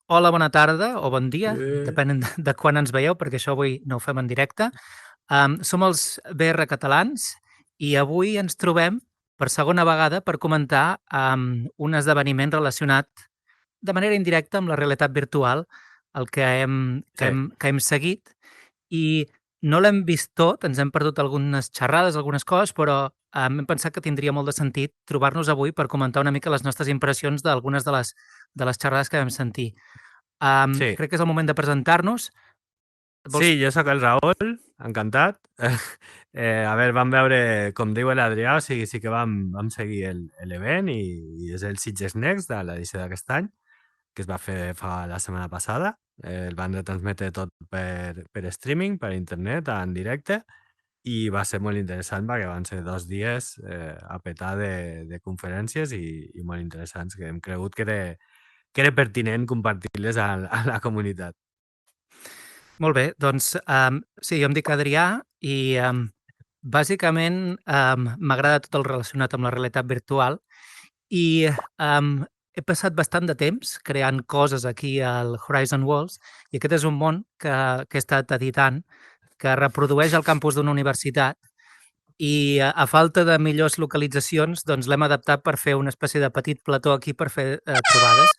Hola, bona tarda o bon dia, Eh, depèn de quan ens veieu, perquè això avui no ho fem en directe. Som els BR Catalans i avui ens trobem per segona vegada per comentar un esdeveniment relacionat de manera indirecta amb la realitat virtual, el sí, que hem seguit i no l'hem vist tot, ens hem perdut algunes xerrades, algunes coses, però hem pensat que tindria molt de sentit trobar-nos avui per comentar una mica les nostres impressions d'algunes de les xerrades que vam sentir. sí. Crec que és el moment de presentar-nos. Vols... Sí, jo sóc el Raül, encantat. A veure, vam veure, com diu l'Adrià, o sigui, sí que vam seguir l'event i és el Sitges Next de l'edició d'aquest any, que es va fer fa la setmana passada. El van retransmetre tot per streaming, per internet, en directe, i va ser molt interessant perquè van ser 2 dies a petar de conferències i molt interessants, que hem cregut que era pertinent compartir-les a la comunitat. Molt bé, doncs sí, jo em dic Adrià i bàsicament m'agrada tot el relacionat amb la realitat virtual i he passat bastant de temps creant coses aquí al Horizon Worlds i aquest és un món que he estat editant que reprodueix el campus d'una universitat i a falta de millors localitzacions doncs l'hem adaptat per fer una espècie de petit plató aquí per fer trobades.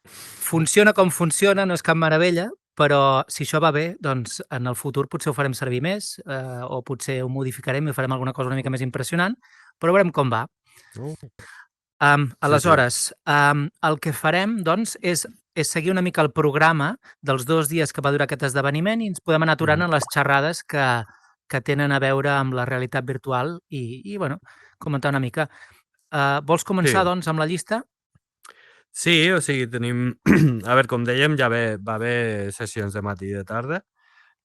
Funciona com funciona, no és cap meravella, però si això va bé, doncs en el futur potser ho farem servir més o potser ho modificarem i farem alguna cosa una mica més impressionant, però veurem com va. Oh. Sí, sí. Aleshores, el que farem doncs, és seguir una mica el programa dels 2 dies que va durar aquest esdeveniment i ens podem anar aturant Mhm. en les xerrades que tenen a veure amb la realitat virtual i bueno, comentar una mica. Vols començar, Sí. doncs, amb la llista? Sí, o sigui, tenim... A veure, com dèiem, ja va haver sessions de matí i de tarda.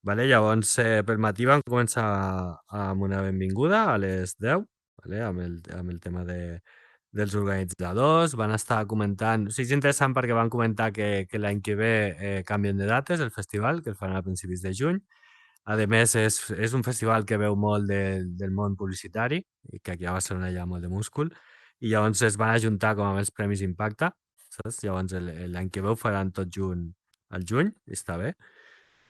Vale? Llavors, pel matí vam començar amb una benvinguda a les 10, vale? Amb el tema dels organitzadors. Van estar comentant... O sigui, és interessant perquè van comentar que l'any que ve canvien de dates, el festival, que el faran a principis de juny. A més, és un festival que veu molt del món publicitari, i que aquí a Barcelona hi ha molt de múscul, i llavors es van ajuntar com amb els Premis Impacte, saps? Llavors l'any que ve ho faran tot junt al juny, i està bé.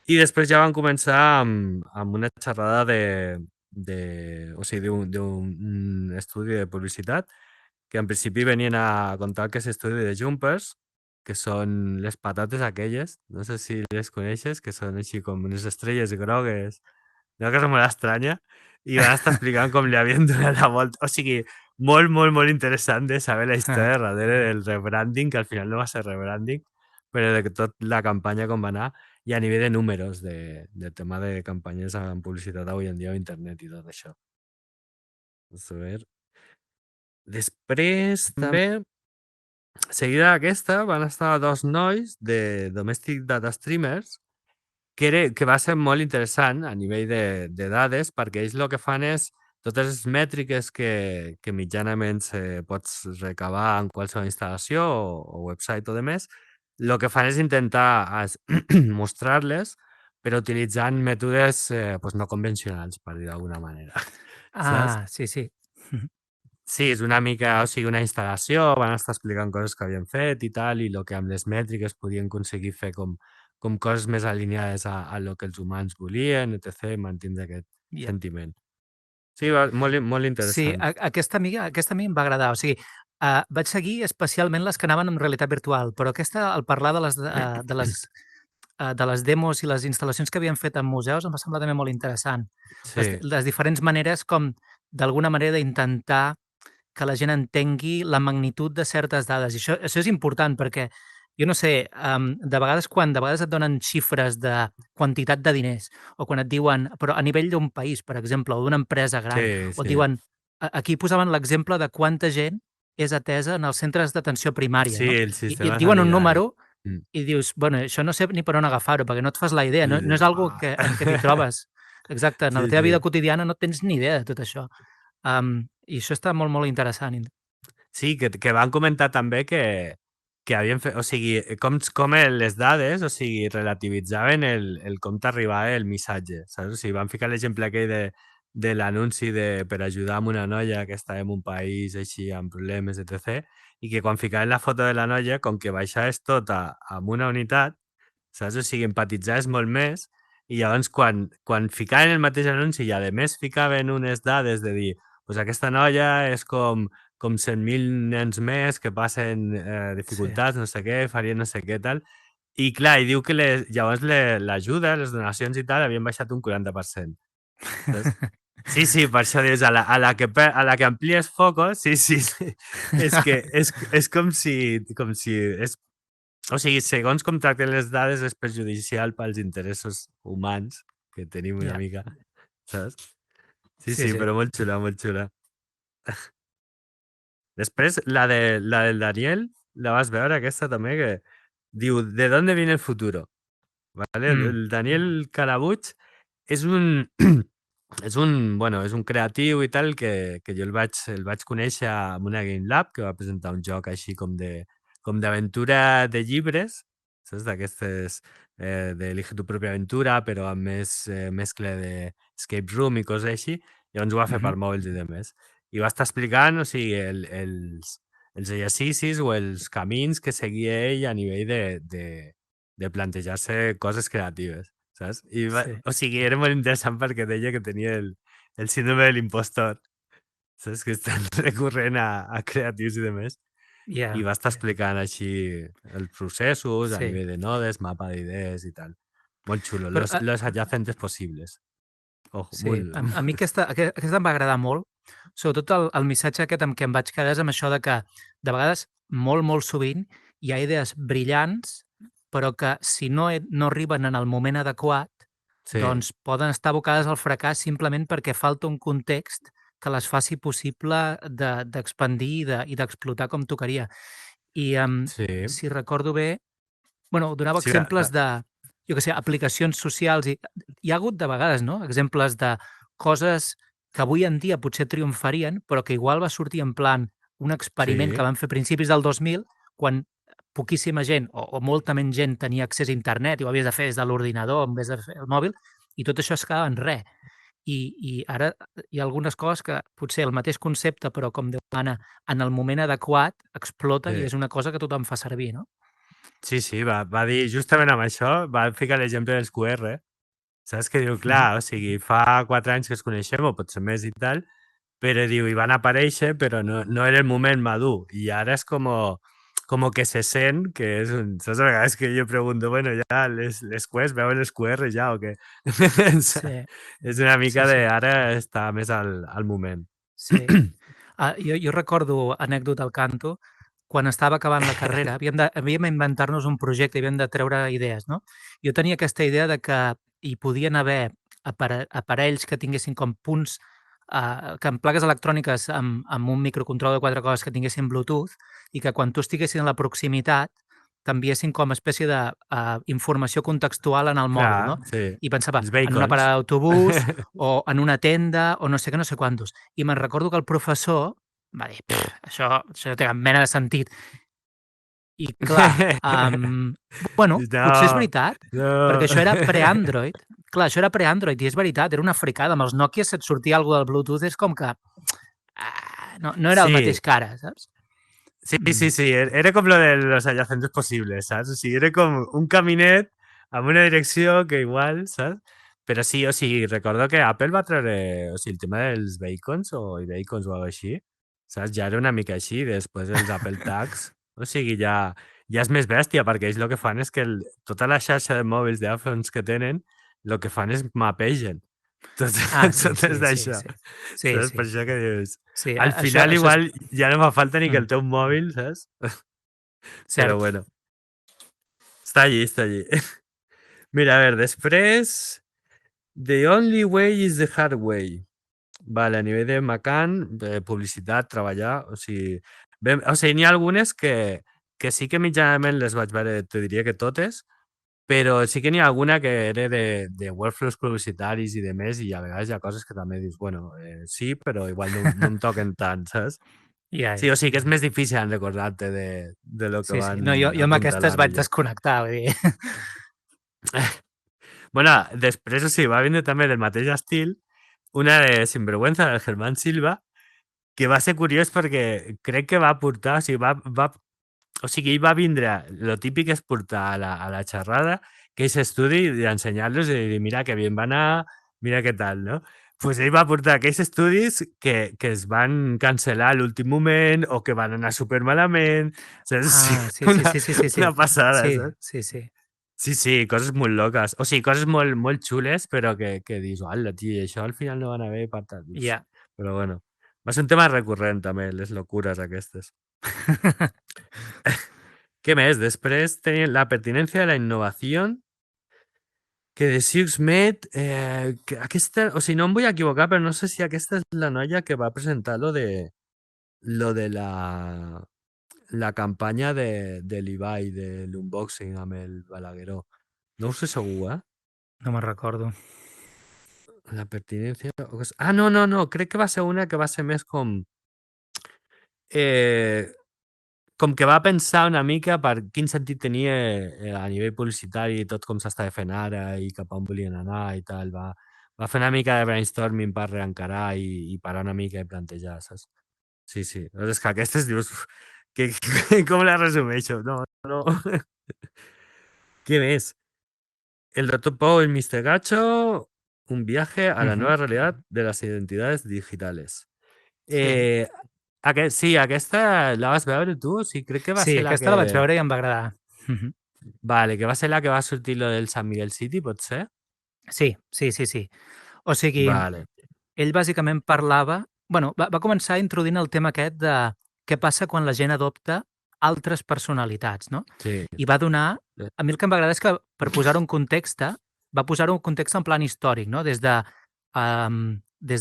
I després ja van començar amb una xerrada o sigui, d'un estudi de publicitat, que en principi venien a contar que és estudi de Jumpers, que són les patates aquelles, no sé si les coneixes, que són així com unes estrelles grogues, una cosa molt estranya, i van estar explicant com li havien donat la volta. O sigui, molt, molt, molt interessant de saber la història darrere del rebranding, que al final no va ser rebranding, però de tot la campanya com va anar, i a nivell de números, de tema de campanyes en publicitat avui en dia a internet i tot això. A veure. Després, també, seguida d'aquesta, van estar 2 nois de Domestic Data Streamers, que va ser molt interessant a nivell de dades, perquè ells el que fan és totes les mètriques que mitjanament pots recabar en qualsevol instal·lació o website o de més, el que fan és intentar mostrar-les, però utilitzant mètodes pues no convencionals, per dir d'alguna manera. Saps? Sí, sí. Sí, és una mica, o sigui, una instal·lació, van estar explicant coses que havien fet i tal, i el que amb les mètriques podien aconseguir fer com coses més alineades a lo que els humans volien, etc., mantindre aquest Yeah. sentiment. Sí, molt, molt Sí, interessant. aquesta a mi em va agradar. O sigui, vaig seguir especialment les que anaven en realitat virtual, però aquesta, al parlar de les demos i les instal·lacions que havien fet en museus, em va semblar també molt interessant. Sí, Les diferents maneres com, d'alguna manera, d'intentar que la gent entengui la magnitud de certes dades. I això és important perquè, jo no sé, de vegades et donen xifres de quantitat de diners o quan et diuen, però a nivell d'un país, per exemple, o d'una empresa gran, sí, o et sí. diuen, aquí posaven l'exemple de quanta gent és atesa en els centres d'atenció primària, Sí, no? el I sistema et diuen un sanitari. número Mm. i dius, bueno, això no sé ni per on agafar-ho, perquè no et fas la idea, I no dius, és algo uah. en què t'hi trobes. Exacte, en la Sí, teva vida sí. quotidiana no tens ni idea de tot això. I això està molt, molt interessant. Sí, que van comentar també que havien fet, o sigui, com les dades, o sigui, relativitzaven el com t'arribava el missatge, saps? O sigui, van ficar l'exemple aquell de l'anunci per ajudar amb una noia que estava en un país així amb problemes, etc. i que quan ficaven la foto de la noia, com que baixaves tot amb una unitat, saps? O sigui, empatitzaves molt més, i llavors quan ficaven el mateix anunci i a més ficaven unes dades de dir pues aquesta noia és com 100.000 nens més que passen dificultats, no sé què, farien no sé què, tal. I clar, i diu que llavors l'ajuda, les donacions i tal, havien baixat un 40%. Saps? Sí, sí, per això dius, a la que amplies focos, sí, sí, sí. És que és com si o sigui, segons com tracten les dades és perjudicial pels interessos humans que tenim una Ja. mica, saps? Sí, Sí, sí, sí. però molt xula, molt xula. Després, la del Daniel, la vas veure aquesta també, que diu, ¿de dónde viene el futuro? ¿Vale? El Daniel Calabuig és un, bueno, és un creatiu i tal que jo el vaig conèixer en una Game Lab, que va presentar un joc així com d'aventura de llibres, saps? D'aquestes d'Elige tu pròpia aventura, però amb més mescla de escape room i coses així. Llavors ho va fer per mòbils i demés. I va estar explicant, o sigui, els exercicis o els camins que seguia ell a nivell de plantejar-se coses creatives, saps? Sí. O sigui, era molt interessant perquè deia que tenia el síndrome de l'impostor, saps? Que és tan recurrent a creatius i demés. Ja. I va estar explicant així els processos a Sí. nivell de nodes, mapa d'idees i tal. Molt xulo. Però, Los adyacentes possibles. Ojo, sí, molt... a mi aquesta em va agradar molt, sobretot el missatge aquest amb què em vaig quedar és amb això de que de vegades, molt sovint, hi ha idees brillants, però que si no arriben en el moment adequat, Sí, doncs poden estar abocades al fracàs simplement perquè falta un context que les faci possible d'expandir i d'explotar com tocaria. I sí. si recordo bé, bueno, donava Sí, exemples de, jo què sé, aplicacions socials i hi ha hagut de vegades, no?, exemples de coses que avui en dia potser triomfarien, però que igual va sortir en plan un experiment que sí, van fer a principis del 2000, quan poquíssima gent o molta menys gent tenia accés a internet i ho havies de fer des de l'ordinador en vez de fer el mòbil, i tot això es quedava en res. I ara hi ha algunes coses que potser el mateix concepte, però com Déu mana, en el moment adequat, explota i sí. és una cosa que tothom fa servir, no? Sí, sí, va dir justament amb això, va ficar l'exemple dels QR, saps? Que diu, Mhm. clar, o sigui, fa 4 anys que es coneixem, o potser més i tal, però diu, i van aparèixer, però no era el moment madur. I ara és com que se sent que és un... Saps? A vegades que jo pregunto, bueno, ja les Quest veuen els QR ja o què? Sí, És una sí, mica de sí, ara està més al moment. sí. Jo recordo, anècdota al canto, quan estava acabant la carrera, havíem d'inventar-nos un projecte, havíem de treure idees, no? Jo tenia aquesta idea de que hi podien haver aparells que tinguessin com punts, que amb plaques electròniques amb un microcontrol de 4 coses que tinguessin Bluetooth i que quan tu estiguessin a la proximitat t'enviessin com a espècie de informació contextual en el mòbil, Clar, no? sí. I pensava, Els en una bacons. parada d'autobús o en una tenda o no sé què, no sé quantos. I me'n recordo que el professor va dir: això no té cap mena de sentit". I clar, bueno, potser és No, veritat, no. perquè això era pre-Android. Clar, això era pre-Android i és veritat, era una fricada. Amb els Nokia, si et sortia alguna del Bluetooth, és com que no era el Sí, mateix que ara, saps? sí, sí, sí. Era com lo de los adyacentes possibles, saps? O sigui, era com un caminet amb una direcció que igual, saps? Però sí, o sigui, recordo que Apple va treure, o sigui, el tema dels bacons o bacons o alguna així, saps? Ja era una mica així, després els Apple Tags, o sigui, ja és més bèstia, perquè ells el que fan és que tota la xarxa de mòbils d'iPhones que tenen, el que fan és mapegen tot, Sí, totes sí, sí, d'això. sí. Sí, Saps? Per sí. això que dius... Sí, Al final això és igual ja no fa falta ni que el mm, teu mòbil, saps? Però cert. bueno, està allí, està allí. Mira, a veure, després... The only way is the hard way. Vale, a nivell de Macan, de publicitat, treballar, o sigui... O sigui, n'hi ha algunes que sí que mitjanament les vaig veure, te diria que totes, però sí que n'hi ha alguna que era de workflows publicitaris i de més, i a vegades hi ha coses que també dius, bueno, sí, però igual no em toquen tant, saps? Ja, Sí, o ja. sigui que és més difícil en recordar-te de lo que Sí, sí. van No, jo amb aquestes apuntalar vaig millor. desconnectar, vull dir. Bueno, després, o sigui, va vindre també del mateix estil una de Sinvergüenza del Germán Silva, que va ser curiós perquè crec que va portar, o sigui, ell va vindre, lo típic és portar a la xerrada aquells estudis i ensenyar-los i dir, mira que bien va anar, mira què tal, no? Pues ell va portar aquells estudis que es van cancel·lar a l'últim moment o que van anar supermalament, saps? Sí, Ah, sí, sí, sí, sí, sí, una sí. passada, Sí, saps? sí, sí. Sí, sí, coses molt loques. O sigui, coses molt, molt xules, però que dius, hola, tio, i això al final no van haver per tant. Ja. Però bueno, va ser un tema recurrent també, les locures aquestes. Què més? Després tenim la pertinència de la innovació, que de SIUXMED, que aquesta, o sigui, no em vull equivocar, però no sé si aquesta és la noia que va presentar lo de la campanya de l'Ibai, de l'unboxing amb el Balagueró. No ho sé segur, eh? No me'n recordo. La pertinència... Ah, no, no, no, crec que va ser una que va ser més com que va pensar una mica per quin sentit tenia a nivell publicitari tot com s'estava fent ara i cap a on volien anar i tal. Va fer una mica de brainstorming per reencarar i parar una mica i plantejar, saps? Sí, sí. És que aquestes dius... com la resumeixo? No, no. Què més? El Dr. Pau y Mr. Gacho, un viaje a la nueva realidad de las identidades digitales. Sí. Sí, aquesta la vas veure tu? Sí, crec que va Sí, ser la aquesta la vaig que... veure i em va agradar. Vale, que va ser la que va sortir lo del Sant Miguel City, pot ser? Sí, sí, sí, sí. O sigui, Vale, ell bàsicament parlava... Bueno, va començar introduint el tema aquest de què passa quan la gent adopta altres personalitats, no? sí. I va donar... Eh, A mi el que m'agrada és que, per posar-ho en context, va posar-ho en context en plan històric, no? Des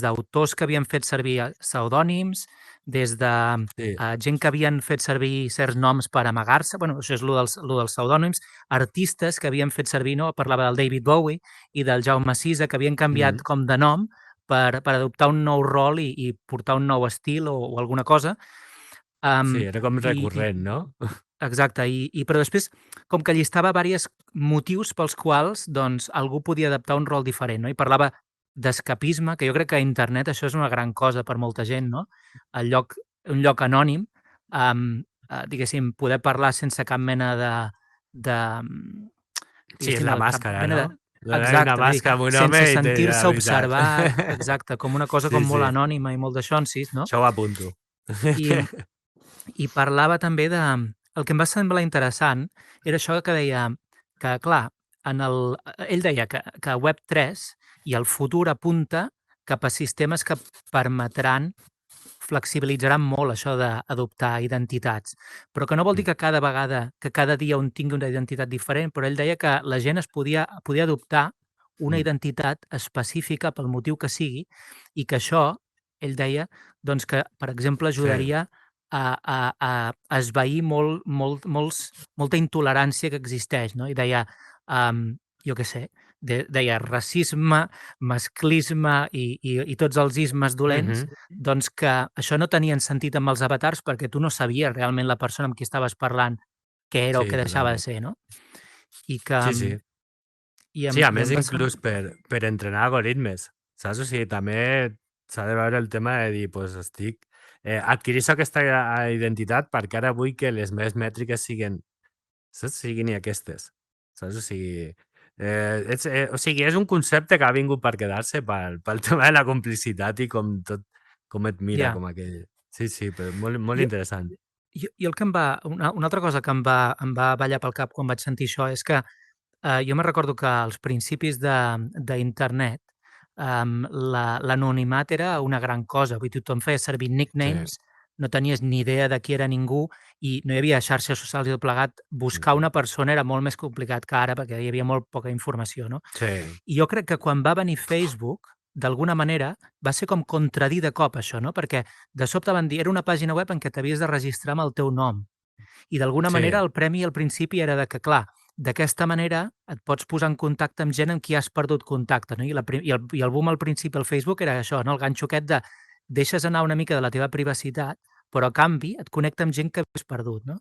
d'autors que havien fet servir pseudònims, des de Sí. gent que havien fet servir certs noms per amagar-se, bueno, això és lo dels pseudònims, artistes que havien fet servir, no? Parlava del David Bowie i del Jaume Sisa, que havien canviat com de nom per adoptar un nou rol i portar un nou estil o alguna cosa. Sí, era com I recurrent, no? exacte, però després com que llistava diversos motius pels quals doncs, algú podia adaptar un rol diferent, no? I parlava d'escapisme, que jo crec que a internet això és una gran cosa per molta gent, no? Un lloc anònim, diguéssim, poder parlar sense cap mena de Sí, és diguéssim, la cap màscara, mena no? de... Donar una Exacte, vull dir, màscara amb un home sense i te dirà sentir-se la veritat. observat, exacte, com una cosa Sí, com molt sí. anònima i molt de xonsis, no? Això ho apunto. I, i parlava també de... El que em va semblar interessant era això que deia que, clar, ell deia que Web3 i el futur apunta cap a sistemes que permetran, flexibilitzaran molt això d'adoptar identitats, però que no vol dir que cada vegada, que cada dia un tingui una identitat diferent, però ell deia que la gent podia adoptar una identitat específica pel motiu que sigui i que això, ell deia, doncs que, per exemple, Sí. ajudaria a esvair molta intolerància que existeix, no? I deia, jo què sé, deia racisme, masclisme i tots els ismes dolents, doncs que això no tenien sentit amb els avatars perquè tu no sabies realment la persona amb qui estaves parlant què era o Sí, què deixava de totalment. ser, no? I que... Sí, sí. I Sí, a i més, em va inclús per entrenar algoritmes, saps? O sigui, també s'ha de veure el tema de dir, pues estic... adquireixo aquesta identitat perquè ara vull que les meves mètriques saps? Siguin aquestes, saps? O sigui, és un concepte que ha vingut per quedar-se pel tema de la complicitat i com et mira, Ja. com aquell... Sí, sí, però molt, molt I, interessant. i el que em va... Una altra cosa que em va ballar pel cap quan vaig sentir això és que jo me recordo que als principis d'internet l'anonimat era una gran cosa. Vull dir, tothom feia servir Sí. nicknames, no tenies ni idea de qui era ningú i no hi havia xarxes socials i tot plegat. Buscar una persona era molt més complicat que ara perquè hi havia molt poca informació, no? Sí. I jo crec que quan va venir Facebook, d'alguna manera, va ser com contradir de cop això, no? Perquè de sobte van dir, era una pàgina web en què t'havies de registrar amb el teu nom. I d'alguna Sí. manera el premi al principi era de que, clar, d'aquesta manera et pots posar en contacte amb gent amb qui has perdut contacte, no? I el boom al principi al Facebook era això, no? El ganxo aquest de deixes anar una mica de la teva privacitat, però a canvi et connecta amb gent que has perdut, no?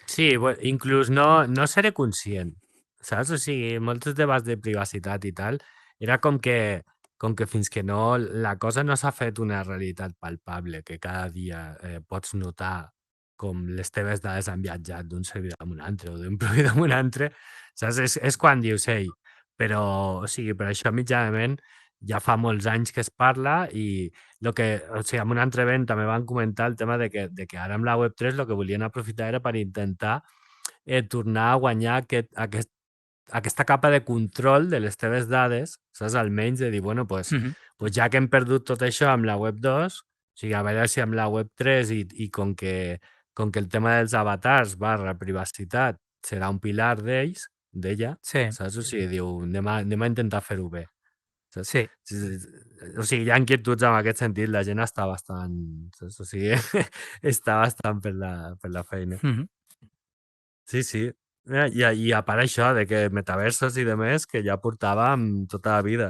Sí, inclús no seré conscient, saps? O sigui, molts debats de privacitat i tal, era com que com que fins que no, la cosa no s'ha fet una realitat palpable, que cada dia pots notar com les teves dades han viatjat d'un servidor a un altre o d'un proveïdor a un altre, saps? És quan dius, ei, però, o sigui, per això mitjanament ja fa molts anys que es parla i o sigui, en un altre event també van comentar el tema de que ara amb la Web3 el que volien aprofitar era per intentar tornar a guanyar aquesta capa de control de les teves dades, saps? Almenys de dir, bueno, pues ja que hem perdut tot això amb la web 2, o sigui, a veure si amb la web 3 i com que el tema dels avatars / privacitat serà un pilar d'ella, Sí, saps? O sigui, diu, anem a intentar fer-ho bé. Saps? sí. O sigui, hi ha inquietuds en aquest sentit, la gent està bastant, saps? O sigui, està bastant per la feina. Sí, sí. I a part això de que metaversos i demés que ja portàvem tota la vida.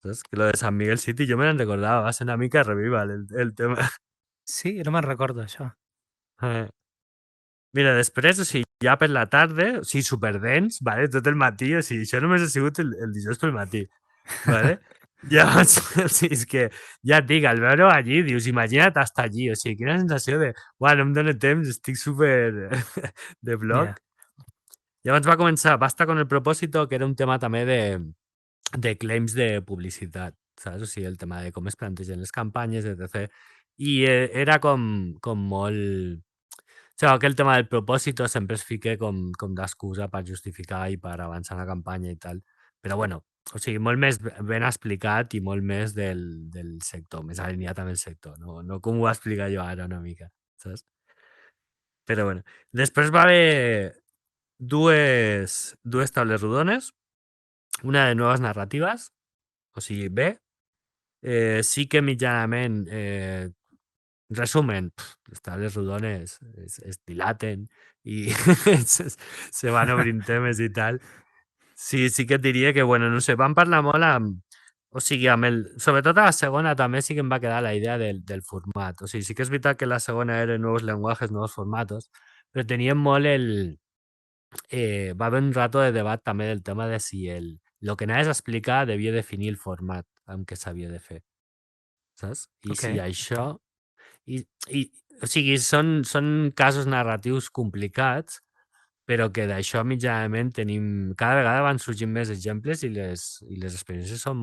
Saps? Que lo de San Miguel City jo me n'en recordava, va ser una mica revival el tema. Sí, no me'n recordo, això. Mira, després, o sigui, ja per la tarda, o sigui, superdens, vale? Tot el matí, o sigui, això només ha sigut el dijous pel matí, vale? Llavors, o sigui, és que ja et dic, al veure-ho allí, dius, imagina't estar allí, o sigui, quina sensació de, no em dóna temps, estic super de bloc. Yeah. Llavors va estar con el propòsito, que era un tema també de claims de publicitat, saps? O sigui, el tema de com es plantegen les campanyes, etc. I era com molt... O sigui, aquell tema del propòsito sempre es fica com d'excusa per justificar i per avançar la campanya i tal. Però bueno, o sigui, molt més ben explicat i molt més del sector, més alineat amb el sector, no com ho va explicar jo ara una mica, saps? Però bueno, després va haver dues taules rodones, una de noves narratives, o sigui, bé, sí que mitjanament, resumen, les taules rodones es dilaten i se van obrint temes i tal. Sí que et diria que, bueno, no sé, van parlar molt o sigui, sobretot a la segona també sí que em va quedar la idea del format. O sigui, sí que és veritat que la segona eren nous llenguatges, nous formatos, però tenien molt va haver un rato de debat també del tema de si el que anaves a explicar devia definir el format amb què s'havia de fer, saps? I Ok. si això... o sigui, són casos narratius complicats, però que d'això mitjanament tenim... Cada vegada van sorgint més exemples i les experiències són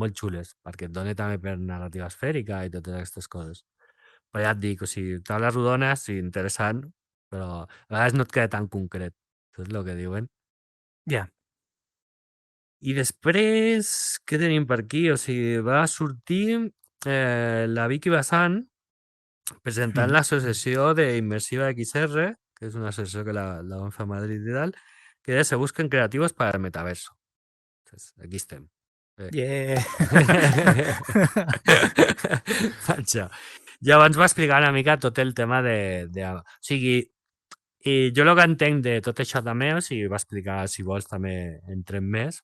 molt xules, perquè et dona també per narrativa esfèrica i totes aquestes coses. Però ja et dic, o sigui, taules rodones, sí, interessant, però a vegades no et queda tan concret, saps el que diuen? Ja. I després, què tenim per aquí? O sigui, va sortir la Vicky Bassan presentant l'associació d'Immersiva XR, que és una associació que la van fer a Madrid i tal, que se busquen creativos para el metaverso. Entonces, aquí estem. Yeah. Això. Llavors va explicar una mica tot el tema o sigui, i jo el que entenc de tot això també, o sigui, va explicar, si vols, també entrem més,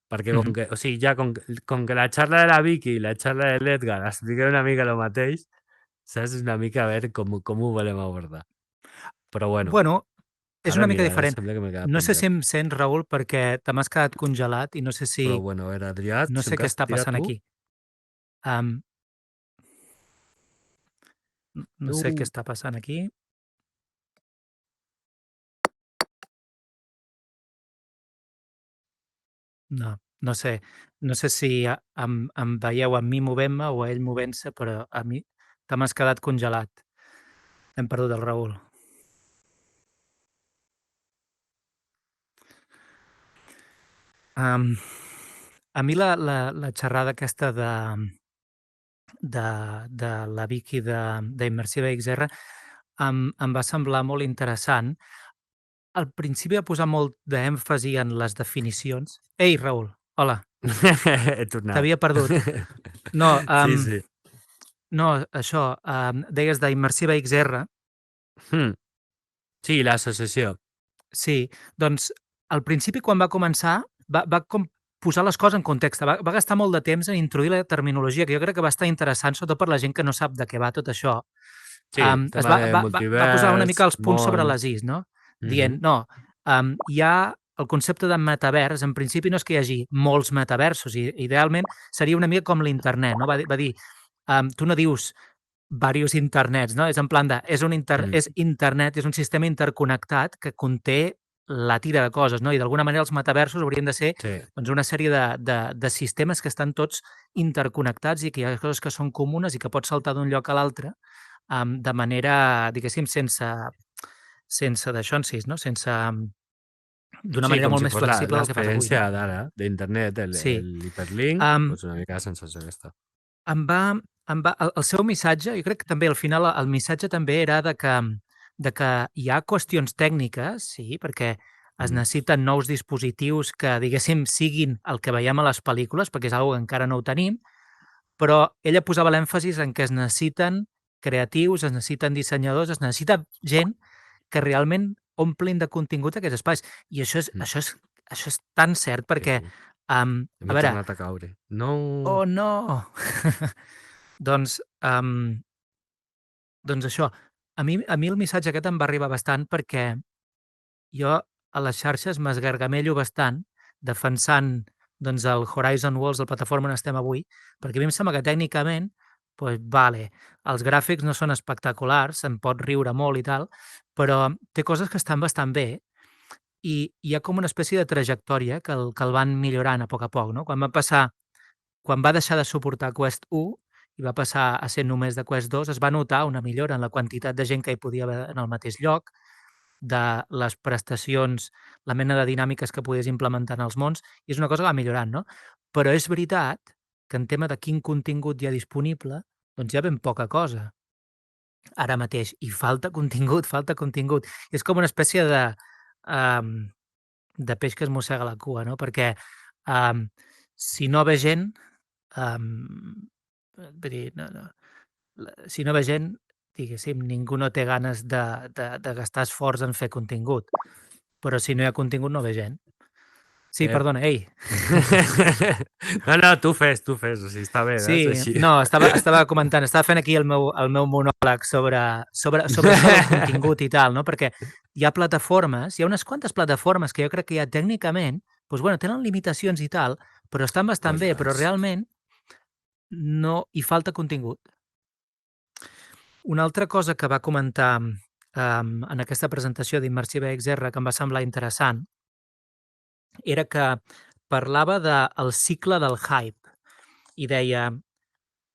perquè com que, o sigui, ja com que la xarra de la Vicky i la xarra de l'Edgar expliquen una mica el mateix, saps? Una mica a veure com ho volem abordar. Però bueno, Bueno, és ara una mica mira, diferent. sembla que m'he quedat No sé penjat. si em sents, Raül, perquè te m'has quedat congelat i no sé si... Però bueno, a veure, Adrià, No si sé em què cas està tira passant tu. aquí. No sé què està passant aquí. No sé. No sé si em veieu a mi movent-me o a ell movent-se, però a mi te m'has quedat congelat. Hem perdut el Raül. A mi la xerrada aquesta de la Vicky d'Immersiva XR em va semblar molt interessant. Al principi va posar molt d'èmfasi en les definicions. Ei, Raül, hola, He tornat. t'havia perdut. No, Sí, sí. no, això, deies d'Immersiva XR. Sí, l'associació. Sí, doncs al principi quan va començar va com posar les coses en context. Va gastar molt de temps en introduir la terminologia, que jo crec que va estar interessant, sobretot per la gent que no sap de què va tot això. Sí, Es tema de va posar una multivers, mica els punts sobre món... les is, no? Dient, no, hi ha el concepte de metavers, en principi no és que hi hagi molts metaversos, i idealment seria una mica com l'internet, no? Va dir tu no dius varios internets, no? És en plan de, és internet, és un sistema interconnectat que conté la tira de coses, no? I d'alguna manera els metaversos haurien de ser doncs, una sèrie de sistemes que estan tots interconnectats i que hi ha coses que són comunes i que pots saltar d'un lloc a l'altre de manera, diguéssim, sense d'això en si, no? Sense, d'una Sí, manera com molt si més fos flexible del que fas avui, no? l'experiència d'ara, d'internet, Sí. l'hiperlink, Um, doncs una mica la sensació aquesta. el seu missatge, jo crec que també al final el missatge també era de que hi ha qüestions tècniques, sí, perquè es necessiten nous dispositius que, diguéssim, siguin el que veiem a les pel·lícules, perquè és una que encara no ho tenim, però ella posava l'èmfasis en que es necessiten creatius, es necessiten dissenyadors, es necessita gent que realment omplin de contingut aquests espais. I això és tan cert perquè, Hem a veure, tornat a caure. No! oh no! doncs, doncs això, a mi el missatge aquest em va arribar bastant perquè jo a les xarxes m'esgargamello bastant defensant doncs, el Horizon Worlds, la plataforma on estem avui, perquè a mi em sembla que tècnicament, pues, vale, els gràfics no són espectaculars, se'n pot riure molt i tal, però té coses que estan bastant bé i hi ha com una espècie de trajectòria que el van millorant a poc, no? Quan va deixar de suportar Quest 1 i va passar a ser només de Quest 2, es va notar una millora en la quantitat de gent que hi podia haver en el mateix lloc, de les prestacions, la mena de dinàmiques que podies implementar en els mons, i és una cosa que va millorant, no? Però és veritat que en tema de quin contingut hi ha disponible, doncs hi ha ben poca cosa ara mateix, i falta contingut, falta contingut. És com una espècie um, de peix que es mossega la cua, no? Perquè si no ve gent, vull dir, si no ve gent, diguéssim, ningú no té ganes de gastar esforç en fer contingut. Però si no hi ha contingut, no ve gent. Sí, Ep. perdona, ei. No, tu fes, o sigui, està bé, Sí, és així. no, estava comentant, estava fent aquí el meu monòleg sobre això del contingut i tal, no? Perquè hi ha plataformes, hi ha unes quantes plataformes que jo crec que ja tècnicament, doncs, bueno, tenen limitacions i tal, però estan bastant bé, però realment no hi falta contingut. Una altra cosa que va comentar en aquesta presentació d'Immersive XR que em va semblar interessant era que parlava del cicle del hype i deia,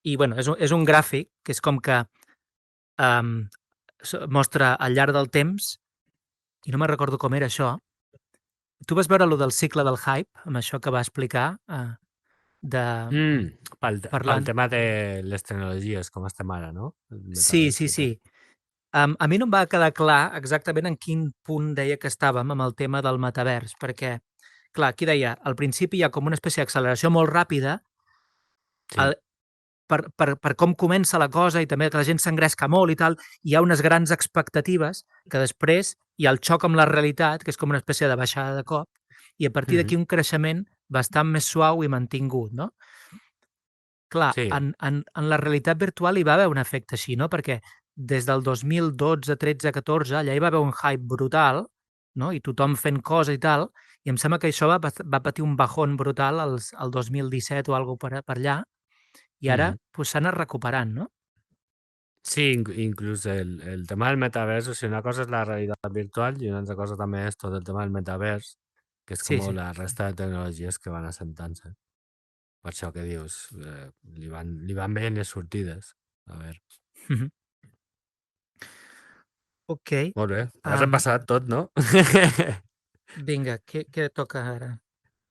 i bueno, és un gràfic que és com que mostra al llarg del temps, i no me'n recordo com era això. Tu vas veure lo del cicle del hype, amb això que va explicar, de Pel parlant... tema de les tecnologies, com estem ara, no? El Sí, metavers sí, i tal. sí. A mi no em va quedar clar exactament en quin punt deia que estàvem amb el tema del metavers, perquè, clar, aquí deia, al principi hi ha com una espècie d'acceleració molt ràpida Sí. per com comença la cosa i també que la gent s'engresca molt i tal, hi ha unes grans expectatives que després hi ha el xoc amb la realitat, que és com una espècie de baixada de cop, i a partir d'aquí un creixement bastant més suau i mantingut, no? Clar, Sí. en la realitat virtual hi va haver un efecte així, no? Perquè des del 2012, 13, 14, allà hi va haver un hype brutal, no? I tothom fent coses i tal, i em sembla que això va patir un bajón brutal al 2017 o alguna per allà, i ara pues, s'ha anat recuperant, no? Sí, inclús el tema del metavers, o sigui, una cosa és la realitat virtual i una altra cosa també és tot el tema del metavers, que és Sí, com sí. la resta de tecnologies que van assentant-se. Per això que dius, li van bé les sortides. A veure. Ok. Molt bé, has repassat tot, no? Vinga, què toca ara?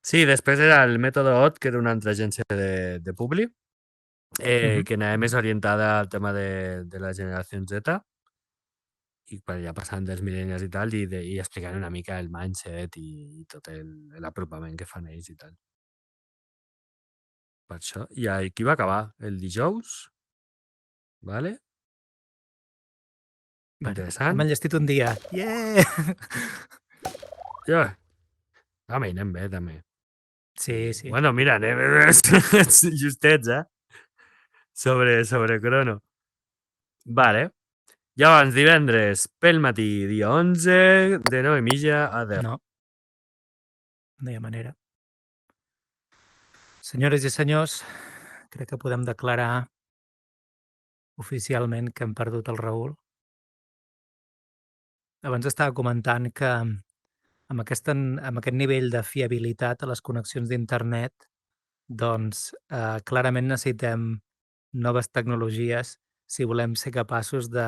Sí, després era el mètode OT, que era una altra agència de Publi, que anava més orientada al tema de la generació Z, i per allà passant dels millennials i tal, i explicant una mica el mindset i tot l'apropament que fan ells i tal. Per això. I aquí va acabar el dijous, vale? Bueno, Interessant. hem enllestit un dia. Yeah! Ja. Anem bé, també. Sí, sí. Bueno, mira, anem justets, sobre crono. Vale. Llavors, divendres pel matí, dia 11, de 9:30 a 10. No. No hi ha manera. Senyores i senyors, crec que podem declarar oficialment que hem perdut el Raül. Abans estava comentant que amb aquest nivell de fiabilitat a les connexions d'internet, doncs clarament necessitem noves tecnologies si volem ser capaços de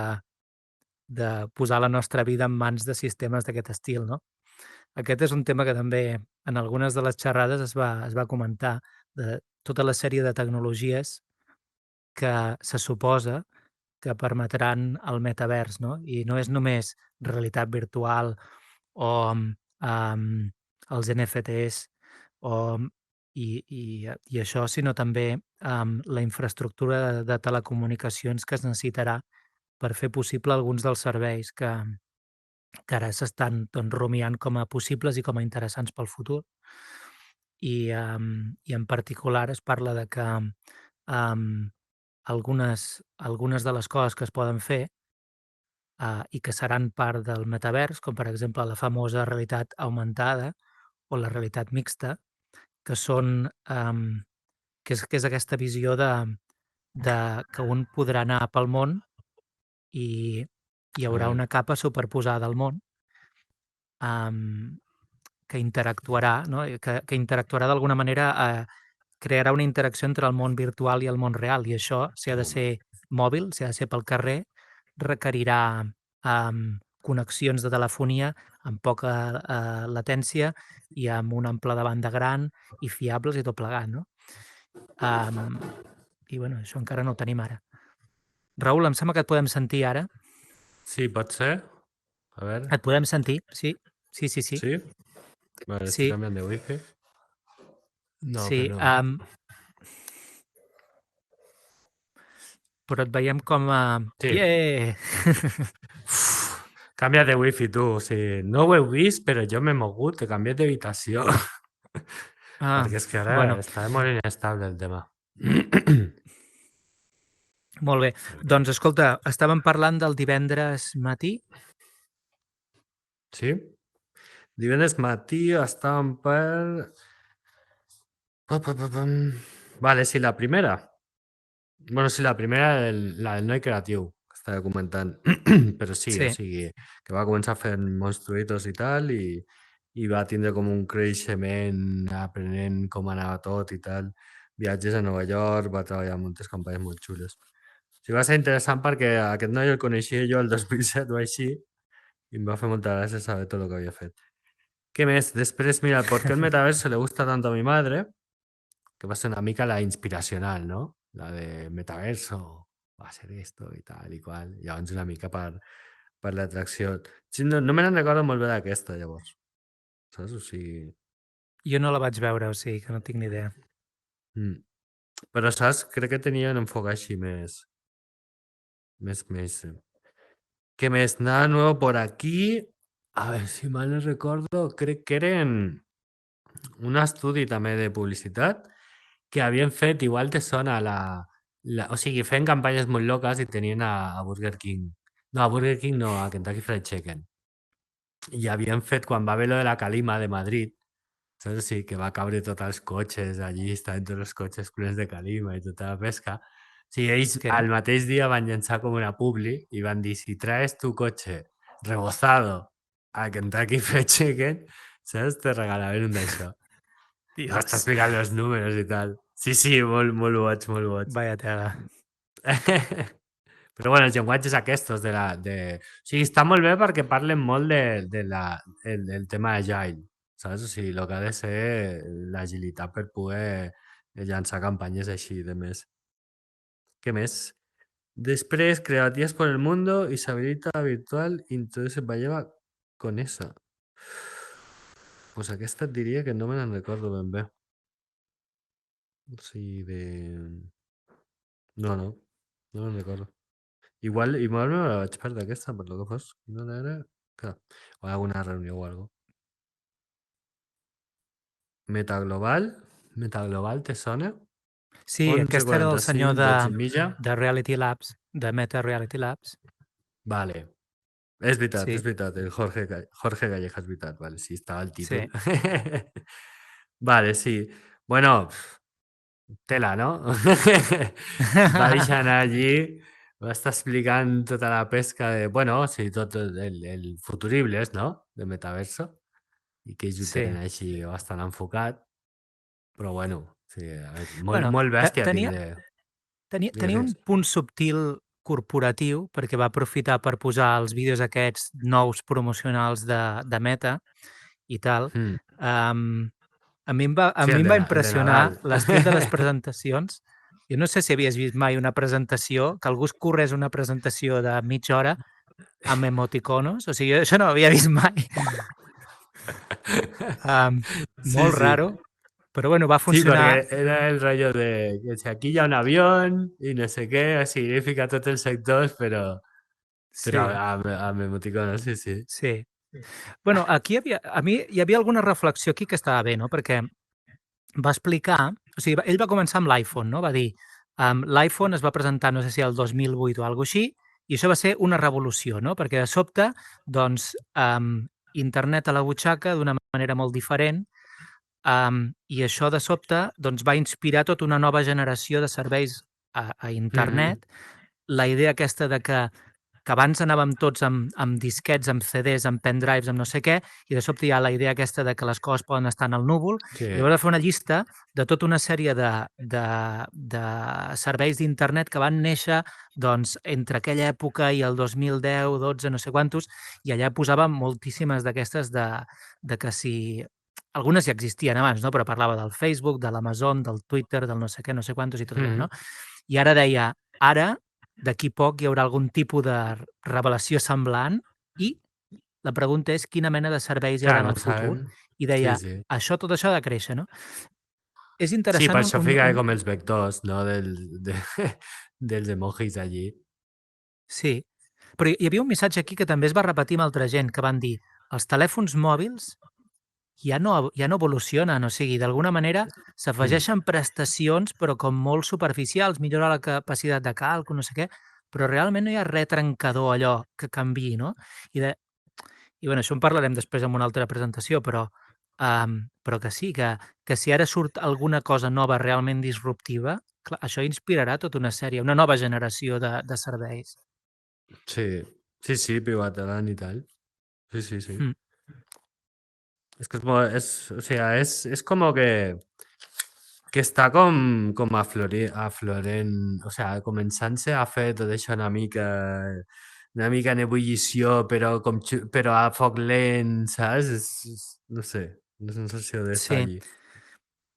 posar la nostra vida en mans de sistemes d'aquest estil, no? Aquest és un tema que també en algunes de les xerrades es va comentar, de tota la sèrie de tecnologies que se suposa que permetran el metavers, no? I no és només realitat virtual o els NFTs o, i això, sinó també la infraestructura de telecomunicacions que es necessitarà per fer possible alguns dels serveis que ara s'estan doncs, rumiant com a possibles i com a interessants pel futur. I en particular es parla de que algunes de les coses que es poden fer i que seran part del metavers, com per exemple la famosa realitat augmentada o la realitat mixta, que són que és aquesta visió de que un podrà anar pel món i hi A haurà ver. una capa superposada al món um, que interactuarà, no? Que interactuarà d'alguna manera, crearà una interacció entre el món virtual i el món real, i això, si ha de ser mòbil, si ha de ser pel carrer, requerirà connexions de telefonia amb poca latència i amb un ample de banda gran i fiables i tot plegat, no? I bueno, això encara no ho tenim ara. Raül, em sembla que et podem sentir ara. Sí, pot ser. A ver. Et podem sentir, sí. Sí, sí, sí. ¿Sí? Vale, estoy Sí, cambiando de wifi. No, sí. pero... Però et veiem com a... Sí. Yeah! Cambia de wifi tú. Sí. No ho heu vist, però jo m'he mogut, he canviat d'habitació. Perquè és que ara bueno, està molt inestable el tema. molt bé. Doncs escolta, estàvem parlant del divendres matí. Sí? Divendres matí estàvem per... Vale, sí, la primera. Bueno, sí, la primera, la del noi creatiu, que estava comentant. Però sí, o Sí, sigui, que va començar fent monstruitos i tal, i va tindre com un creixement aprenent com anava tot i tal. Viatges a Nova York, va treballar en moltes campanyes molt xules. O sigui, va ser interessant perquè aquest noi el coneixia jo el 2007 o així, i em va fer molta gràcia saber tot el que havia fet. Què més? Després, mira, ¿por qué el metaverso le gusta tanto a mi madre? Que va ser una mica la inspiracional, no? La de metaverso, va a ser esto i tal i qual. Llavors una mica per l'atracció. Sí, no me n'en recordo molt bé d'aquesta, llavors. Saps? O sigui... jo no la vaig veure, o sigui que no tinc ni idea. Però, saps? Crec que tenia un enfoc així més... Més... ¿Qué més? Nada nuevo por aquí. A ver, si mal no recordo, crec que eren un estudi també de publicitat que havien fet, igual te sona o sigui, feien campanyes molt loques i tenien a Burger King. No, a Burger King no, a Kentucky Fried Chicken. I havien fet, quan va haver lo de la Calima de Madrid, saps? O sigui, que va caure tots els cotxes allí, estaven tots els cotxes plens de Calima i tota la pesca. O sigui, ells Sí. al mateix dia van llançar com una publi i van dir, si traes tu cotxe rebozado a Kentucky Fried Chicken, saps? Te regalaven un d'això. Va estar Dios, explicant els números i tal. Sí, sí, molt boig, molt boig. vaya tela. Però bueno, els llenguatges aquests O sigui, està molt bé perquè parlen molt del tema agile, saps? O sigui, el que ha de ser l'agilitat per poder llançar campanyes així de més. Què més? Després, creativas por el mundo y se habilita virtual y entonces va llevar con esa. Pues aquesta et diria que no me n'en recordo ben bé. O sigui, de... No me'n recordo. Igual me la vaig perdre aquesta, per lo que fos. No era... Clar, o alguna reunió o algo. Metaglobal te sona? Sí, aquest era el senyor 11:45, 12 i mitja. de Reality Labs, de Meta Reality Labs. Vale. És Sí, veritat, el Jorge Calleja és veritat, vale, sí, estava al títol. sí. Vale, sí. Bueno, tela, no? Va deixar anar allí, va estar explicant tota la pesca de, bueno, sí, tot el futuribles, no?, de metaverso, i que ells ho Sí. tenen així bastant enfocat, però bueno, sí, molt, Bueno, molt bèstia tenia, tindre. tenia un Digues. punt subtil corporatiu perquè va aprofitar per posar els vídeos aquests nous promocionals de Meta i tal. Mm. Um, a Sí, mi em va el de impressionar Nadal. l'estil de les presentacions. Jo no sé si havies vist mai una presentació, que algú es corrés una presentació de mitja hora amb emoticonos. O sigui, jo això no ho havia vist mai. Um, Sí, molt sí. raro, però bueno, va Sí, perquè funcionar. era el rollo de que si aquí hi ha un avión i no sé què, significa tots els sectors, però Sí, amb emoticonos, sí, sí. sí. Bueno, aquí a mi hi havia alguna reflexió aquí que estava bé, no? Perquè va explicar, o sigui, ell va començar amb l'iPhone, no? Va dir, l'iPhone es va presentar, no sé si el 2008 o alguna així, i això va ser una revolució, no? Perquè de sobte, doncs, internet a la butxaca d'una manera molt diferent, i això de sobte doncs, va inspirar tota una nova generació de serveis a Mm. internet. La idea aquesta de que abans anàvem tots amb disquets, amb CDs, amb pendrives, amb no sé què, i de sobte hi ha la idea aquesta de que les coses poden estar en el núvol, Sí. i llavors va fer una llista de tota una sèrie de serveis d'internet que van néixer doncs, entre aquella època i el 2010, 12, no sé quantos, i allà posava moltíssimes d'aquestes de que si algunes ja existien abans, no? Però parlava del Facebook, de l'Amazon, del Twitter, del no sé què, no sé quantos i tot allò, Mm. no? I ara deia, ara d'aquí poc hi haurà algun tipus de revelació semblant i la pregunta és quina mena de serveis hi Clar, haurà en no el ho futur. sabem. I Sí, deia, sí. tot això ha de créixer, no? És Sí, per interessant això fica com els vectors, no?, dels emojis allí. Sí, però hi havia un missatge aquí que també es va repetir amb altra gent, que van dir els telèfons mòbils ja no evolucionen, o sigui, d'alguna manera Mm. s'afegeixen prestacions, però com molt superficials, millora la capacitat de càlcul, no sé què, però realment no hi ha res trencador allò que canvi, no? I, de, i bueno, això en parlarem després en una altra presentació, però que sí, que si ara surt alguna cosa nova realment disruptiva, clar, això inspirarà tota una sèrie, una nova generació de serveis. Sí, sí, sí, privataran i tal. Sí, sí, sí. Mm. És que o sea, és com que està com aflorent, o sea, començant-se a fer tot això una mica en ebullició, però, però a foc lent, saps? No sé, una sensació d'estar Sí, allí.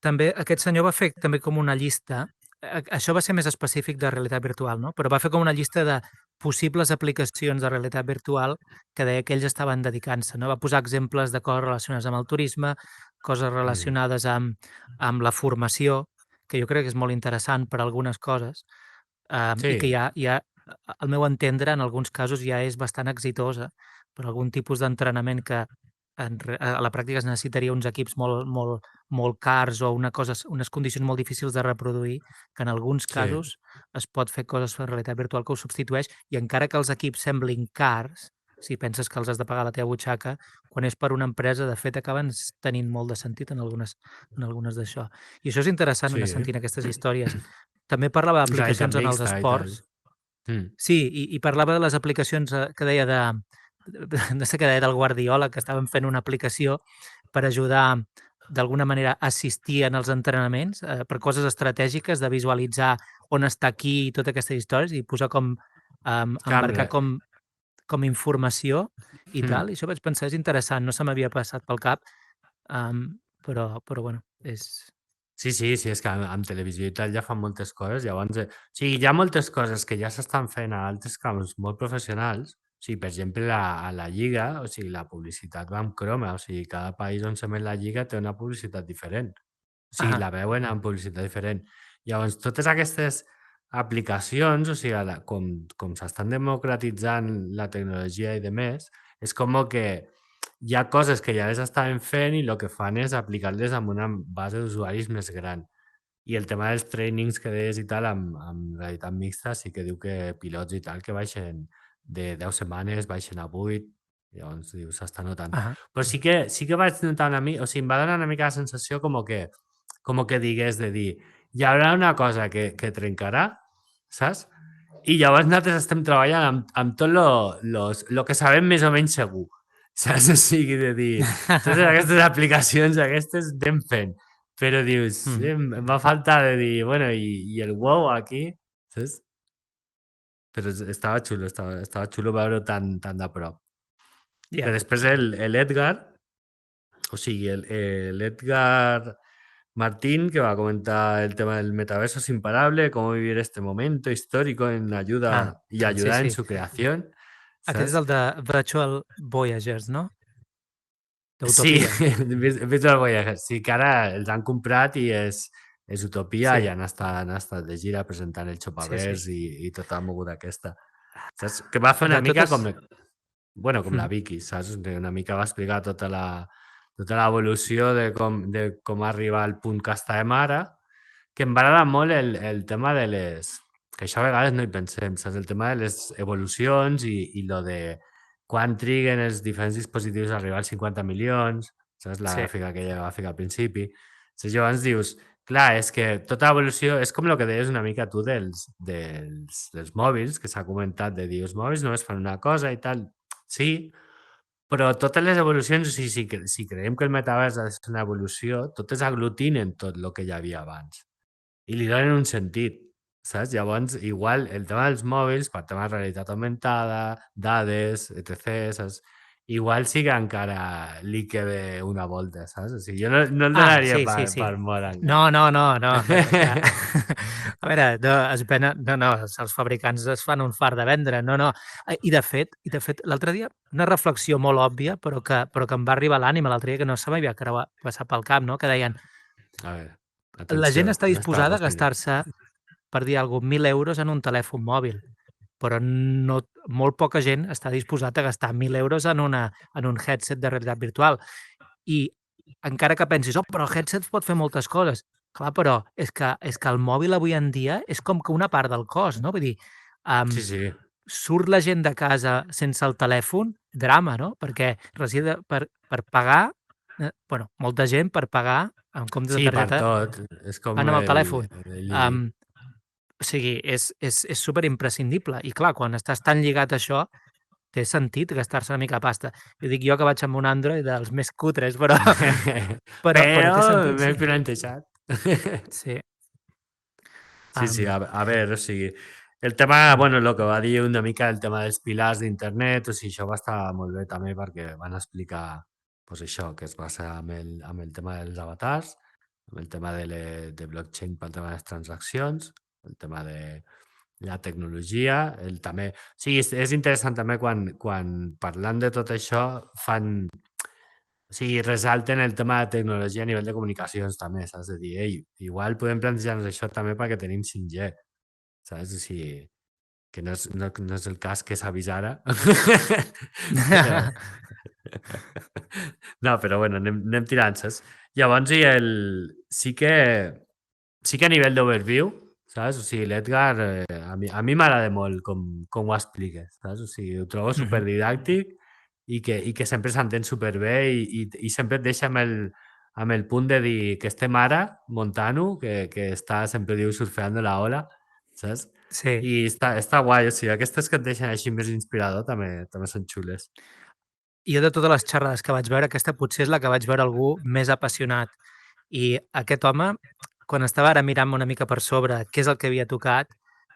també aquest senyor va fer també com una llista, això va ser més específic de realitat virtual, no? Però va fer com una llista de possibles aplicacions de realitat virtual que deia que ells estaven dedicant-se, no? Va posar exemples de coses relacionades amb el turisme, coses Mm. relacionades amb la formació, que jo crec que és molt interessant per a algunes coses, i que Sí, al meu entendre, en alguns casos ja és bastant exitosa per algun tipus d'entrenament que a la pràctica es necessitaria uns equips molt cars o unes condicions molt difícils de reproduir, que en alguns sí, casos es pot fer coses en realitat virtual que ho substitueix, i encara que els equips semblin cars, si penses que els has de pagar a la teva butxaca, quan és per una empresa, de fet, acaben tenint molt de sentit en algunes d'això. I això és interessant, anar sí. sentint aquestes històries. També parlava Realitat d'aplicacions en els mixta i tal. esports. Mm. Sí, i parlava de les aplicacions, que deia no sé què deia, del Guardiola, que estaven fent una aplicació per ajudar, d'alguna manera, a assistir en els entrenaments, per coses estratègiques, de visualitzar on està qui i tota aquesta històries, i posar com, embarcar Canre. com informació i Mm. tal. I això vaig pensar, és interessant, no se m'havia passat pel cap, però bueno, és... Sí, sí, sí, és que amb televisió i tal ja fan moltes coses, llavors, o sigui, hi ha moltes coses que ja s'estan fent a altres camps molt professionals, o sigui, per exemple, a la Lliga, o sigui, la publicitat va amb croma, o sigui, cada país on s'emet la Lliga té una publicitat diferent, o sigui, Ah, la veuen amb publicitat diferent. Llavors, totes aquestes aplicacions, o sigui, com s'estan democratitzant la tecnologia i de més, és com que hi ha coses que ja les estaven fent i el que fan és aplicar-les amb una base d'usuaris més gran. I el tema dels trainings que deies i tal, amb realitat mixta, sí que diu que pilots i tal que baixen de 10 setmanes baixen a 8, llavors dius, s'està notant. Ah, Però sí que vaig notar una mica, o sigui, em va donar una mica la sensació com que digués de dir, hi haurà una cosa que trencarà, saps? I llavors nosaltres estem treballant amb tot lo que sabem més o menys segur, saps? O sigui, de dir, totes aquestes aplicacions, aquestes anem fent, però dius, em va faltar de dir, bueno, i el wow aquí, saps? Però estava xulo veure-ho tan de prop. Que ja. després l'Edgar, o sigui, l'Edgar Martín, que va a comentar el tema del metaverso es imparable, cómo vivir este momento histórico en ayuda y Sí, ayudar en sí. su creación, Aquest és ¿sabes? el de Virtual Voyagers, no? Sí, D'Utopia. Virtual Voyager. Sí, que ara els han comprat i és Utopia Sí, i han estat de gira presentant el sí. Xopavers i tota la moguda aquesta. Saps? Que va fer una De mica totes... com la Vicky, saps? Una mica va explicar tota l'evolució de com arribar al punt que estàvem ara, que em va agradar molt el tema de les... Que això a vegades no hi pensem, saps? El tema de les evolucions i lo de quan triguen els diferents dispositius a arribar als 50 milions, saps? La Sí, gràfica que ja va ficar al principi. Saps? Llavors dius, clar, és que tota evolució és com el que deies una mica tu dels mòbils, que s'ha comentat de dir, els mòbils només fan una cosa i tal. Sí, però totes les evolucions, o sigui, si creiem que el metavers ha de ser una evolució, totes aglutinen tot el que hi havia abans i li donen un sentit, saps? Llavors, igual, el tema dels mòbils, per tema de realitat augmentada, dades, etc., saps? Igual sí que encara li queda una volta, saps? O sigui, jo no el donaria sí, sí, per sí. mort No, encara. no, no, no. Que... A veure, no, no, els fabricants es fan un fart de vendre, no, no. I de fet, l'altre dia, una reflexió molt òbvia, però que em va arribar a l'ànima l'altre dia, que no se m'havia passat pel cap, no? Que deien, A veure, la gent atenció, està no estava disposada a pas penjat. gastar-se, per dir alguna cosa, 1.000 euros en un telèfon mòbil, però no, molt poca gent està disposada a gastar 1.000 euros en un headset de realitat virtual. I encara que pensis, oh, però el headset pot fer moltes coses. Clar, però és que el mòbil avui en dia és com que una part del cos, no? Vull dir, Sí, um, sí. surt la gent de casa sense el telèfon, drama, no? Perquè resida per pagar, bueno, molta gent per pagar en comptes de Sí, per targeta tot. És com van amb el telèfon. el Lili. Um, o sigui, és super imprescindible. I clar, quan estàs tan lligat a això, té sentit gastar-se una mica de pasta. Ho dic jo que vaig amb un Android dels més cutres, però Però té sentit, m'he sí. plantejat. Sí. Sí, sí, a veure, o sigui, el tema, bueno, el que va dir una mica el tema dels pilars d'internet, o sigui, això va estar molt bé també perquè van explicar pues, això, que es basa amb el tema dels avatars, amb el tema de blockchain pel tema de les transaccions, el tema de la tecnologia, també... O sigui, és interessant també quan parlant de tot això fan... O sigui, resalten el tema de tecnologia a nivell de comunicacions també, saps? De dir, ei, igual podem plantejar-nos això també perquè tenim 5G, saps? O sigui, que no és el cas que s'avís ara. però... No, però bueno, anem tirant, saps? Llavors, sí que a nivell d'overview, saps? O sigui, l'Edgar, a mi m'agrada molt com ho explica, saps? O sigui, ho trobo superdidàctic i que sempre s'entén superbé i sempre et deixa amb el punt de dir que estem ara muntant-ho, que està, sempre diu, surfeando la ola, saps? Sí. I està guai, o sigui, aquestes que et deixen així més inspirador també són xules. Jo de totes les xerrades que vaig veure, aquesta potser és la que vaig veure algú més apassionat. I aquest home, quan estava ara mirant una mica per sobre què és el que havia tocat,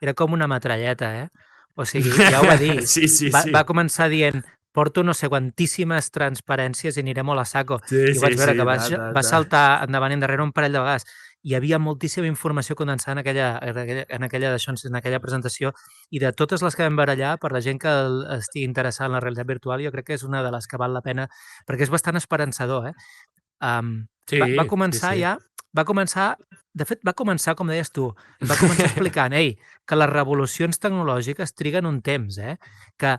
era com una metralleta, eh? O sigui, ja ho va dir. Sí, sí, Va sí. començar dient porto no sé quantíssimes transparències i aniré molt a saco. Sí, I sí, vaig veure sí, que va ta. saltar endavant i endarrere un parell de vegades. Hi havia moltíssima informació condensada en aquella presentació i de totes les que vam veure allà, per la gent que estigui interessada en la realitat virtual, jo crec que és una de les que val la pena, perquè és bastant esperançador, eh? Va Sí, sí, començar sí. ja, va començar, de fet, va començar, com deies tu, va començar explicant, ei, que les revolucions tecnològiques triguen un temps, que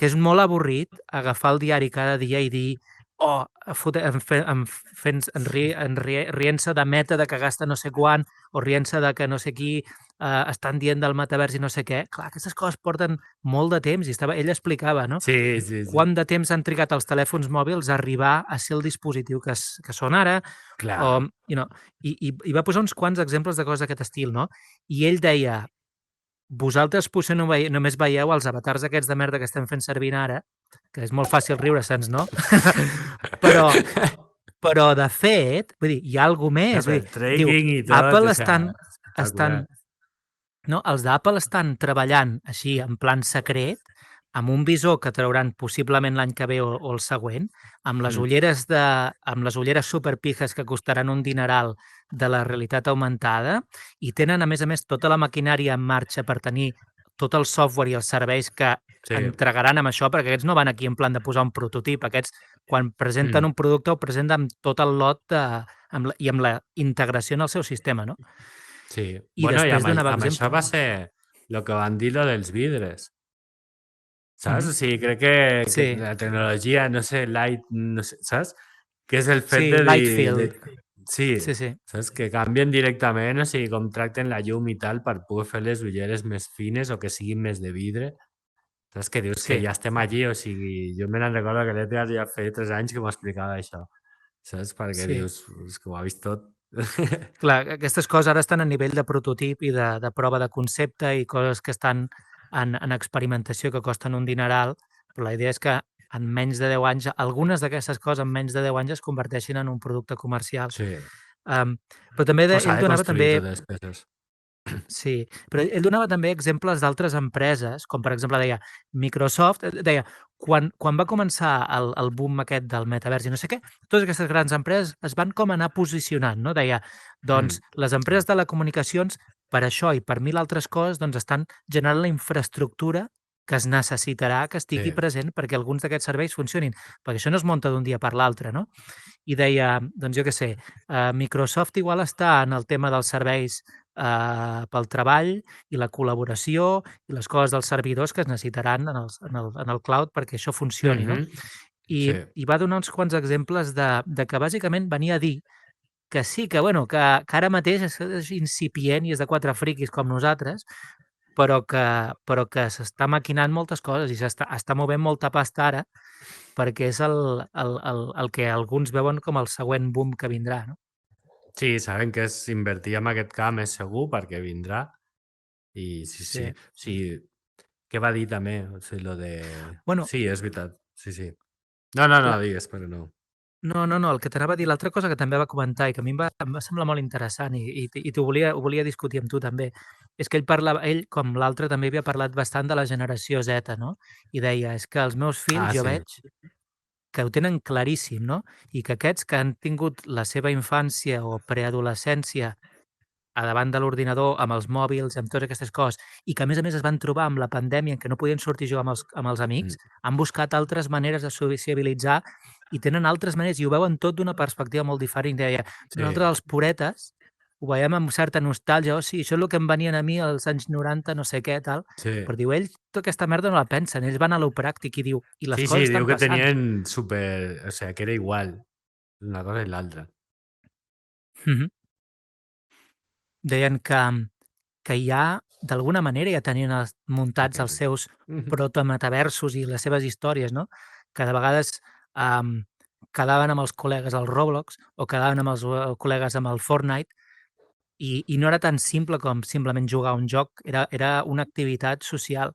és molt avorrit agafar el diari cada dia i dir oh, rient-se de Meta de que gasta no sé quant, o rient-se de que no sé qui estan dient del metavers i no sé què. Clar, aquestes coses porten molt de temps i ell explicava, no? Sí, sí, sí. Quant de temps han trigat els telèfons mòbils a arribar a ser el dispositiu que són ara, Clar. i va posar uns quants exemples de coses d'aquest estil, no? I ell deia, vosaltres potser només veieu els avatars aquests de merda que estem fent servir ara, que és molt fàcil riure-se'ns, no? però de fet, vull dir, hi ha alguna més. Vull dir, diu, Tracking i tot, Apple o sea, espectacular. no, els d'Apple estan treballant així en plan secret amb un visor que trauran possiblement l'any que ve o el següent, amb les ulleres superpijes que costaran un dineral de la realitat augmentada, i tenen, a més, tota la maquinària en marxa per tenir tot el software i els serveis que entregaran amb això, perquè aquests no van aquí en plan de posar un prototip. Aquests, quan presenten un producte, ho presenten amb tot el lot i amb la integració en el seu sistema, no? Sí. I bueno, i després amb això va ser el que van dir lo dels vidres. Saps? O sigui, crec que la tecnologia, no sé, light, no sé, saps? Que és el fet de Lightfield. Sí, sí. saps? Que canvien directament, o sigui, com tracten la llum i tal per poder fer les ulleres més fines o que siguin més de vidre. Saps? Que dius que ja estem allí, o sigui, jo me recordo que l'Edgar ja feia 3 anys que m'explicava això. Saps? Perquè dius, és que ho ha vist tot. Clar, aquestes coses ara estan a nivell de prototip i de prova de concepte i coses que estan en experimentació que costen un dineral, però la idea és que en menys de 10 anys, algunes d'aquestes coses en menys de 10 anys es converteixin en un producte comercial. Sí. Però també ell donava també... totes les peces. Sí, però ell donava també exemples d'altres empreses, com per exemple deia Microsoft, deia, quan va començar el boom aquest del metavers i no sé què, totes aquestes grans empreses es van com anar posicionant, no? Deia, doncs les empreses de telecomunicacions, per això i per 1000 altres coses, doncs estan generant la infraestructura que es necessitarà que estigui present perquè alguns d'aquests serveis funcionin, perquè això no es munta d'un dia per l'altre, no? I deia, doncs jo què sé, Microsoft igual està en el tema dels serveis pel treball i la col·laboració i les coses dels servidors que es necessitaran en el cloud perquè això funcioni, no? I va donar uns quants exemples de que bàsicament venia a dir que sí, que, bueno, que ara mateix és incipient i és de 4 friquis com nosaltres, però que s'està maquinant moltes coses i està movent molta pasta ara perquè és el que alguns veuen com el següent boom que vindrà, no? Sí, saben que és invertir en aquest camp és segur perquè vindrà. I sí. Sí. Què va dir també? O sigui, lo de... Bueno, sí, és veritat. Sí. No, digues, però no. No, el que t'anava a dir, l'altra cosa que també va comentar i que a mi em va semblar molt interessant i ho volia discutir amb tu també, és que ell, com l'altre, també havia parlat bastant de la generació Z, no? I deia, és que els meus fills jo veig que ho tenen claríssim, no? I que aquests que han tingut la seva infància o preadolescència a davant de l'ordinador, amb els mòbils, amb totes aquestes coses, i que a més es van trobar amb la pandèmia en què no podien sortir a jugar amb els amics, han buscat altres maneres de sociabilitzar i tenen altres maneres i ho veuen tot d'una perspectiva molt diferent. Deia, nosaltres els puretes ho veiem amb certa nostàlgia, sí, això és el que em venien a mi als anys 90, no sé què, tal, però diu, ells tota aquesta merda no la pensen, ells van a lo pràctic i diu, i les coses estan diu que passant. tenien super... O sea, que era igual una cosa i l'altra. Deien que ja, d'alguna manera, ja tenien muntats els seus protometaversos i les seves històries, no? Que de vegades quedaven amb els col·legues al Roblox o quedaven amb els col·legues amb el Fortnite i no era tan simple com simplement jugar a un joc, era una activitat social.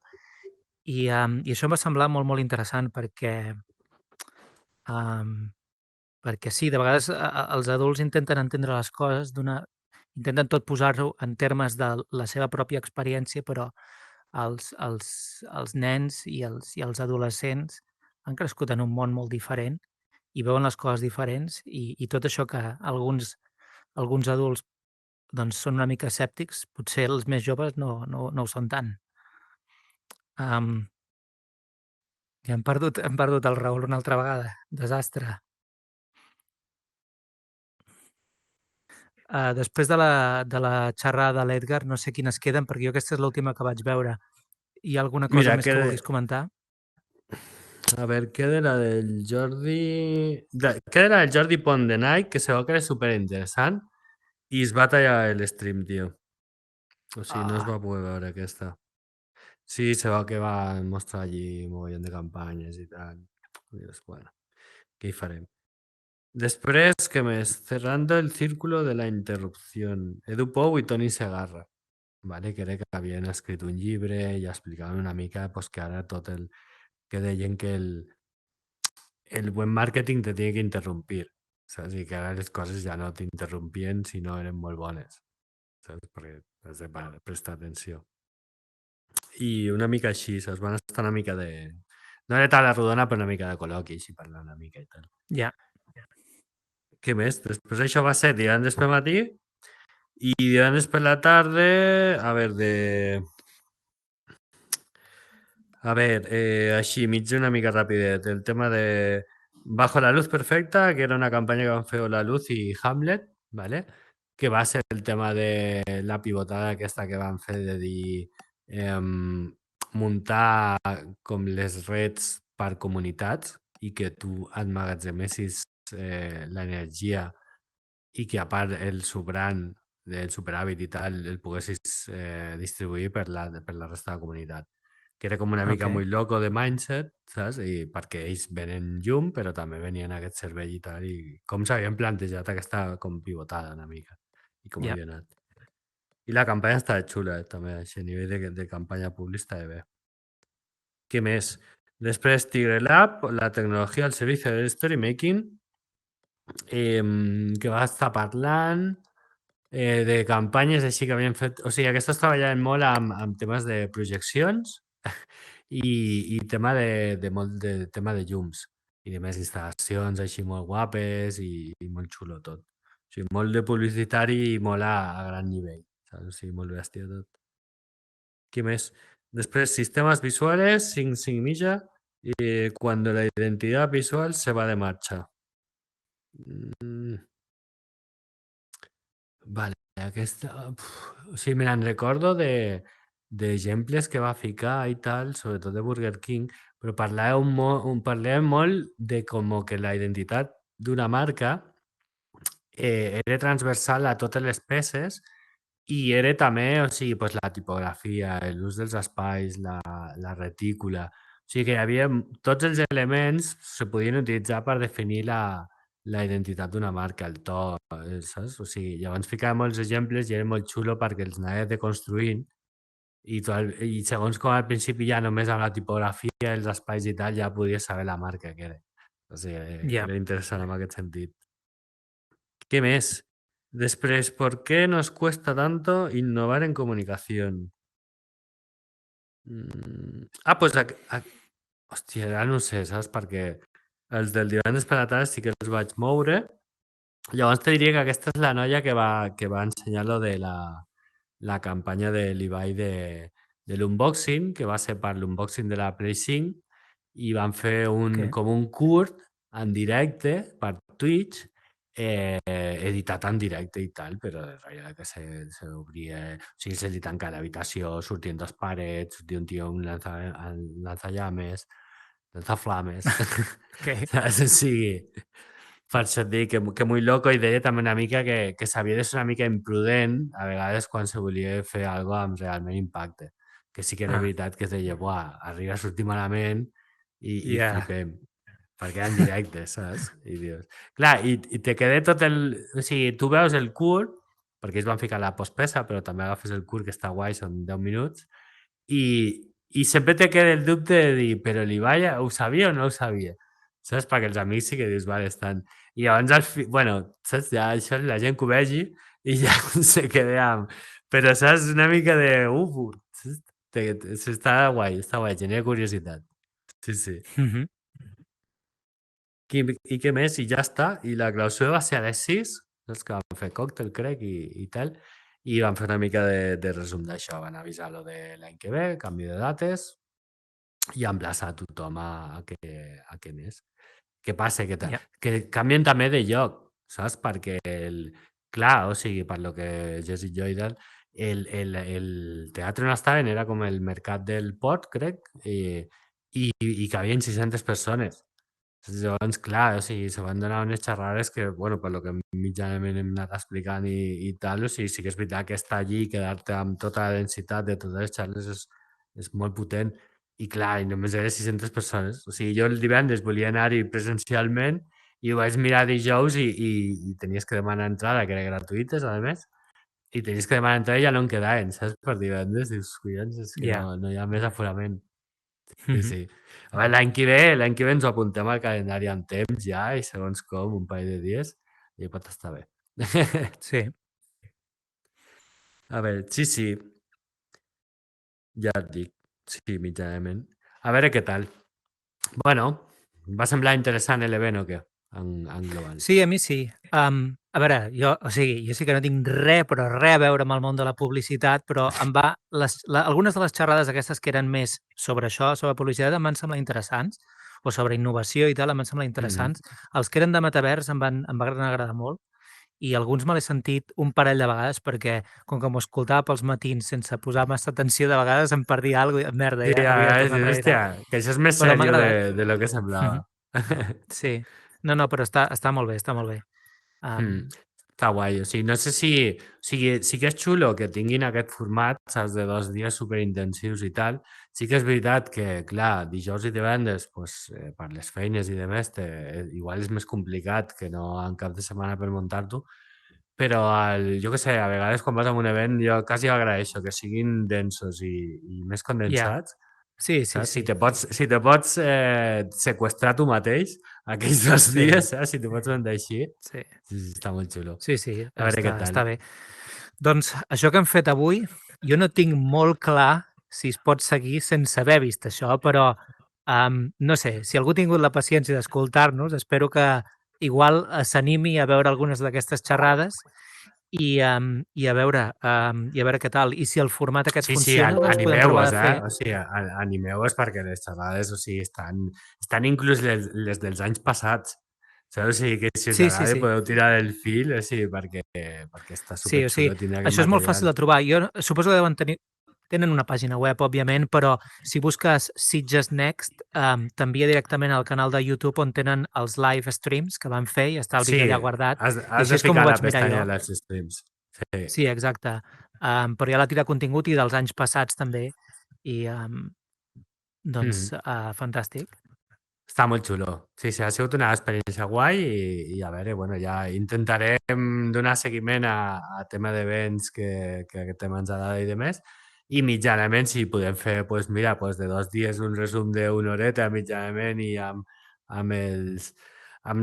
I això em va semblar molt, molt interessant perquè sí, de vegades els adults intenten entendre les coses intenten tot posar-ho en termes de la seva pròpia experiència, però els nens i els adolescents han crescut en un món molt diferent i veuen les coses diferents i tot això que alguns adults doncs, són una mica escèptics, potser els més joves no ho són tant. Ja hem perdut el Raül una altra vegada. Desastre. Després de la xerrada de l'Edgar, no sé quines queden, perquè jo aquesta és l'última que vaig veure. Hi ha alguna cosa més que vulguis comentar? A ver, queda la del Jordi... Queda la del Jordi Pont de Nike, que se veu que era superinteressant, i es va tallar el stream, tio. O sigui, no es Ah, va poder veure aquesta. Sí, se va que va mostrar allí un mogollón de campanyes i tal. I dius, bueno, què hi farem? Després, que més? Cerrando el círculo de la interrupción. Edu Pou i Toni Segarra, vale? Que era que havien escrit un llibre i explicaven una mica pues, que ara tot el... que deien que el buen marketing te tiene que interrumpir, saps? I que ara les coses ja no t'interrompien si no eren molt bones, saps? Perquè has de prestar atenció. I una mica així, saps? Van estar una mica de... No era tal la rodona, però una mica de col·loqui, així parlar una mica i tal. ja. Què més? Després això va ser divendres per matí i divendres per la tarda, a veure, així, mitja una mica ràpidet. El tema de Bajo la luz perfecta, que era una campanya que van fer La Luz i Hamlet, ¿vale? Que va ser el tema de la pivotada aquesta que van fer de dir muntar com les reds per comunitats i que tu emmagatzemissis l'energia i que a part el sobrant del superàvit i tal el poguessis distribuir per la resta de la comunitat. Que era com una mica Ok, molt loco de mindset, saps? I perquè ells venen llum, però també venien aquest servei i tal, i com s'havien plantejat aquesta com pivotada una mica, i com ja. havia anat. I la campanya estava xula, també, així, a nivell de campanya pública estava bé. Què més? Després Tigre Lab, la tecnologia al servicio del storymaking, que va estar parlant de campanyes així que havien fet... O sigui, aquestes treballaven molt amb temes de projeccions i tema molt de tema de llums i de més instal·lacions així molt guapes i molt xulo tot. O sigui, molt de publicitari i molt a gran nivell. Saps? O sigui, molt bèstia tot. Què més? Després, sistemes visuales, 5 milla, y cuando la identidad visual se va de marcha. Mm, vale, aquesta... o sigui, me n'en recordo d'exemples que va ficar i tal, sobretot de Burger King, però parlàvem molt de com que la identitat d'una marca era transversal a totes les peces i era també, o sigui, pues, la tipografia, l'ús dels espais, la retícula... O sigui que hi havia tots els elements se podien utilitzar per definir la identitat d'una marca, el to, saps? O sigui, llavors ficava molts exemples i era molt xulo perquè els anava deconstruint i segons com al principi ja només amb la tipografia, els espais i tal, ja podies saber la marca que era. O sigui, Ja. era interessant en aquest sentit. ¿Qué més? Després, ¿por qué nos cuesta tanto innovar en comunicación? Pues... hòstia, ara no ho sé, saps? Perquè els del divendres per la tarda sí que els vaig moure. Llavors te diria que aquesta és la noia que va ensenyar lo de la campanya de l'Ibai de l'unboxing, que va ser per l'unboxing de la Play 5, i van fer Ok. com un curt en directe per Twitch, editat en directe i tal, però darrere que s'obria... O sigui, se li tanca l'habitació, sortien dos parets, sortia un tio amb lanzallames, lanzaflames, Ok. saps? O sigui, per això et dic que molt loco i deia també una mica que s'havia de ser una mica imprudent a vegades quan se volia fer alguna amb realment impacte. Que sí que era Ah, veritat que es deia, buah, arriba a sortir malament i ja. flipem perquè en directe, saps? I dius... Clar, i te queda tot el... O sigui, tu veus el curt, perquè ells van ficar la postpesa, però també agafes el curt que està guai, són 10 minuts, i sempre te queda el dubte de dir, però l'Ibai ho sabia o no ho sabia? Saps? Perquè els amics sí que dius, vale, estan... I llavors, bueno, saps? Ja això la gent que ho vegi i ja se queda amb... Però saps? Una mica de... saps? Està guai, genera curiositat. Sí, sí. Mhm. I què més? I ja està. I la clausura va ser a les 6, els que van fer còctel, crec, i tal. I van fer una mica de resum d'això. Van avisar lo de l'any que ve, canvi de dates, i emplaçar a tothom a que anés. Què passa? Ja. Que canvien també de lloc, saps? Perquè, clar, o sigui, per lo que he llegit jo i tal, el teatre on estaven era com el mercat del Port, crec, i cabien 600 persones. Llavors, clar, o sigui, se van donar unes xerrades que, bueno, per lo que mitjanament hem anat explicant i tal, o sigui, sí que és veritat que estar allí i quedar-te amb tota la densitat de totes les xarles és molt potent. I clar, i només era 600 persones. O sigui, jo el divendres volia anar-hi presencialment i ho vaig mirar dijous i tenies que demanar entrada, que era gratuïtes, a més, i tenies que demanar entrada i ja no en quedaven, saps? Per divendres, dius, collons, és que Ja. no hi ha més aforament. Sí, Mhm. sí. A veure, l'any que ve ens ho apuntem al calendari amb temps ja i segons com, un parell de dies, i pot estar bé. Sí. A veure, sí, ja et dic, sí, mitjanament. A veure què tal. Bueno, va semblar interessant l'event o què? En global. Sí, a mi sí. A veure, jo sí que no tinc res, però res a veure amb el món de la publicitat, però em va algunes de les xerrades aquestes que eren més sobre això, sobre publicitat, em van semblar interessants, o sobre innovació i tal, em van semblar interessants. Els que eren de metavers em van agradar molt, i alguns me l'he sentit un parell de vegades perquè, com que m'ho escoltava pels matins sense posar massa atenció, de vegades em perdia alguna cosa i merda, Sí, ja a havia de vegades tornar dius, enrere. hòstia, que això és més Però m'ha sèrio agradat. de lo que semblava. Sí. No, però està molt bé, està molt bé. Està guai, o sigui, no sé si... O sigui, sí que és xulo que tinguin aquest format, saps, de 2 dies superintensius i tal. Sí que és veritat que, clar, dijous i divendres, pues, per les feines i demés, igual és més complicat que no en cap de setmana per muntar-t'ho, però jo què sé, a vegades quan vas a un event jo quasi agraeixo que siguin densos i més Ja. condensats, Sí, sí, saps? sí. Si te pots seqüestrar tu mateix aquells 2 Sí, dies, saps? Si te pots vendre així, sí. sí, està molt xulo. Sí, sí, A veure què està tal. bé. Doncs això que hem fet avui, jo no tinc molt clar si es pot seguir sense haver vist això, però no sé, si algú ha tingut la paciència d'escoltar-nos, espero que igual s'animi a veure algunes d'aquestes xerrades i a veure què tal. I si el format aquest Sí, sí, funciona, doncs podem provar animeu-vos, de fer... O sigui, animeu-vos perquè les xerrades, o sigui, estan inclús les dels anys passats. Saps? O sigui, que si us Sí, sí, agrada sí. podeu tirar el fil, o sigui, perquè està Sí, o sigui, superxulo tindre aquest això és molt fàcil material. de trobar. Jo suposo que tenen una pàgina web, òbviament, però si busques Sitges Next, t'envia directament al canal de YouTube on tenen els live streams que van fer i està el Sí, vídeo allà guardat. I has així de és com ho ficar la vaig mirar pestanya jo. de live streams. Sí. Sí, exacte. Però hi ha la tira de contingut i dels anys passats també. I, doncs, Mm. fantàstic. Està molt xulo. Sí, sí, ha sigut una experiència guai i a veure, bueno, ja intentarem donar seguiment a tema d'events que aquest tema ens agrada i de més. I mitjanament, si podem fer, pues, mira, pues, de 2 dies un resum d'una horeta mitjanament i amb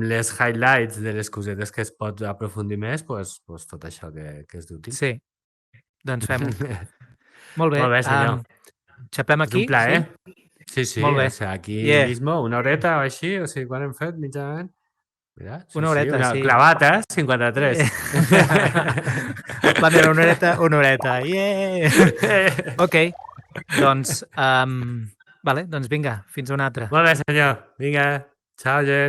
les highlights de les cosetes que es pot aprofundir més, pues tot això que és d'útil. Sí, doncs fem-ho. Molt bé. Molt bé, senyor. Xapem És un aquí, sí? plaer. Sí, sí, Molt o bé. sigui, aquí Yeah, mismo, una horeta o així, o sigui, quan hem fet mitjanament? Mira, sí, una sí, horeta, una sí. clavat, 53. Va, mira, una horeta. Yeah! Ok, doncs, vale, doncs vinga, fins una altra. Molt bé, senyor. Vinga, ciao, gent.